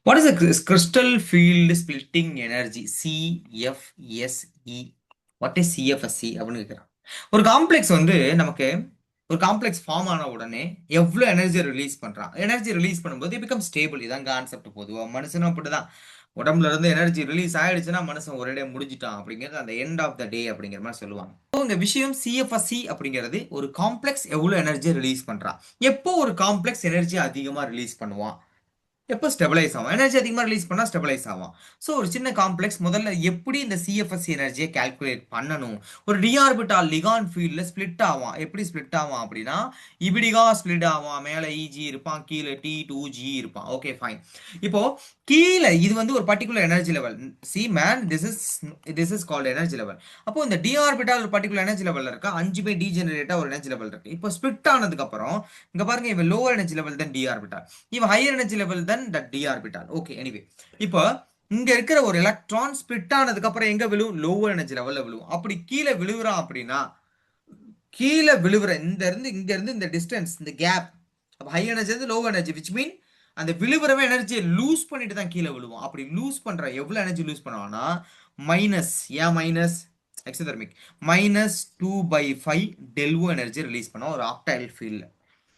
What is a crystal field splitting energy? CFSE. What is CFSE அப்படின்னு கேட்குறான். ஒரு complex வந்து நமக்கு ஒரு காம்ப்ளெக்ஸ் ஃபார்ம் ஆன உடனே எவ்வளோ எனர்ஜி ரிலீஸ் பண்றான். எனர்ஜி ரிலீஸ் பண்ணும்போது it becomes ஸ்டேபிள். இதான் கான்செப்ட். பொதுவாக மனுஷனும் அப்படிதான். உடம்புல இருந்து எனர்ஜி ரிலீஸ் ஆயிடுச்சுன்னா மனுஷன் ஒரே முடிஞ்சிட்டான் அப்படிங்கிறது அந்த எண்ட் ஆஃப் த டே அப்படிங்கிற மாதிரி சொல்லுவாங்க. இந்த விஷயம் சிஎஃப்எஸ்சி அப்படிங்கிறது ஒரு காம்ப்ளெக்ஸ் எவ்வளோ எனர்ஜி ரிலீஸ் பண்றான். எப்போ ஒரு காம்ப்ளெக்ஸ் எனர்ஜி அதிகமாக ரிலீஸ் பண்ணுவான், எப்போ ஸ்டெபிளைஸ் ஆகும். எனர்ஜி அதிகமாக ரிலீஸ் பண்ணால் ஸ்டெபிளைஸ் ஆகும். ஸோ ஒரு சின்ன காம்ப்ளெக்ஸ் முதல்ல எப்படி இந்த சிஎஃப்எஸ்சி எனர்ஜியை கால்குலேட் பண்ணணும். ஒரு டிஆர்பிட்டால் லிகான் ஃபீல்டில் ஸ்பிளிட் ஆகும். எப்படி ஸ்பிளிட் ஆகும் அப்படின்னா இப்படிகா ஸ்பிளிட் ஆகும். மேலே இஜி இருப்பான், கீழே T2G இருப்பான். Okay fine. இப்போ கீழே இது வந்து ஒரு particular energy level. C man, this is called energy level. அப்போ இந்த டிஆர்பிட்டால் ஒரு பர்டிகுலர் எனர்ஜி லெவலில் இருக்கா, 5 பை டீஜெனரேட்டா ஒரு எனர்ஜி லெவல் இருக்கு. இப்போ ஸ்பிளிட் ஆனதுக்கு அப்புறம் இங்க பாருங்க, இவன் லோவர் எனர்ஜி லெவல் தான் டிஆர்பிட்டால், இவன் ஹையர் எனர்ஜி லெவல் தான் டிஆர்பிட்டால். ஓகே, எனிவே இப்போ இங்க இருக்கிற ஒரு எலக்ட்ரான் ஸ்பிளிட் ஆனதுக்கு அப்புறம் எங்க விழுவும், லோவர் எனர்ஜி லெவல்ல விழுவும். அப்படி கீழே விழுவுறான் அப்படின்னா கீழே விழுவுற இங்க இருந்து இந்த டிஸ்டன்ஸ், இந்த கேப், அப்ப ஹை எனர்ஜி வந்து லோ எனர்ஜி, விச் மீன் அந்த விழுவுறவ எனர்ஜியை லூஸ் பண்ணிட்டு தான் கீழே விழுவோம். அப்படி லூஸ் பண்ற எவ்வளவு எனர்ஜி லூஸ் பண்ணுவான்னா மைனஸ், ஏன் மைனஸ், எக்ஸோதெர்மிக் -2/5 டெல்வோ எனர்ஜி ரிலீஸ் பண்ணோம் ஒரு ஆக்டைல் ஃபீல்ட்ல.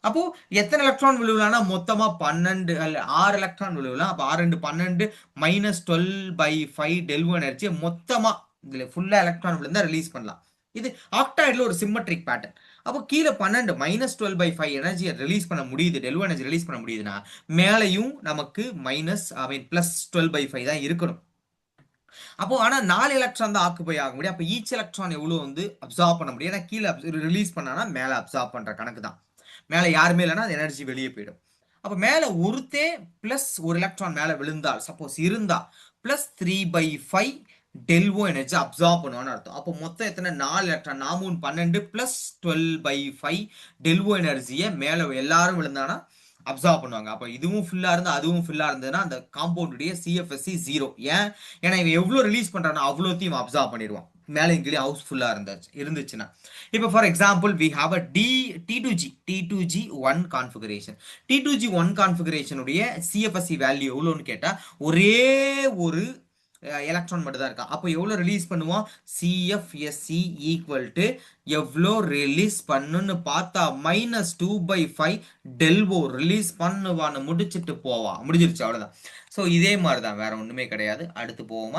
அப்போ எத்தனை எலக்ட்ரான் விழுவலாம்னா மொத்தமா 12 அல்ல 6 எலக்ட்ரான் விழுவலாம். அப்போ 6 2 12 -12/5 டெல்வோ எனர்ஜியை மொத்தமா இதுல ஃபுல்லா எலக்ட்ரான் விழுந்தா ரிலீஸ் பண்ணலாம். இது ஆக்டைட்ல ஒரு சிம்மெட்ரிக் பேட்டர்ன். அப்போ கீழே 12 -12/5 எனர்ஜியை ரிலீஸ் பண்ண முடியுது, டெல்வோ எனர்ஜி ரிலீஸ் பண்ண முடியுதுன்னா மேலையும் நமக்கு +12/5 தான் இருக்கணும். அப்போ ஆனா 4 எலக்ட்ரான் தான் ஆக்குபை ஆக முடியும். அப்போ ஈச் எலக்ட்ரான் எவ்வளவு வந்து அப்சார்ப் பண்ண முடியும். ஏன்னா கீழே ரிலீஸ் பண்ணானா மேலே அப்சார்ப் பண்ற கணக்கு தான். மேலே யாருமே இல்லைன்னா அந்த எனர்ஜி வெளியே போயிடும். அப்போ மேலே ஒருத்தே பிளஸ் ஒரு எலக்ட்ரான் மேலே விழுந்தால், சப்போஸ் இருந்தா +3/5 டெல்வோ எனர்ஜி அப்சார்ப் பண்ணுவான்னு அர்த்தம். அப்போ மொத்தம் எத்தனை, 4 எலக்ட்ரான், 4 12 +12/5 டெல்வோ எனர்ஜியை மேலே எல்லாரும் விழுந்தானா அப்சார்ப் பண்ணுவாங்க. அப்போ இதுவும் ஃபுல்லா இருந்தா அதுவும் ஃபுல்லா இருந்ததுன்னா அந்த காம்பவுண்டுடைய சிஎஃப்எஸ்சி 0. ஏன்னா இவன் எவ்வளவு ரிலீஸ் பண்றானோ அவ்வளோத்தையும் அப்சார்ப் பண்ணிடுவான் மேலே இங்கிலே ஹவுஸ் ஃபுல்லா இருந்துச்சுன்னா. இப்போ for example we have a T2G 1 configuration. T2G 1 கான்ஃபிகரேஷனுடைய சிஎஃப்எஸ்சி வேல்யூ எவ்வளோன்னு கேட்டா ஒரே ஒரு எலக்ட்ரான் மட்டும் தான் இருக்கா. அப்போ எவ்வளோ ரிலீஸ் பண்ணுவான், சிஎஃப்எஸ்சி ஈக்குவல் டு எவ்வளோ ரிலீஸ் பண்ணுன்னு பார்த்தா -2/5 டெல்வோ ரிலீஸ் பண்ணுவான்னு முடிச்சுட்டு போவான். முடிஞ்சிருச்சு, அவ்வளோதான். ஸோ இதே மாதிரி தான், வேற ஒன்றுமே கிடையாது. அடுத்து போவோமா.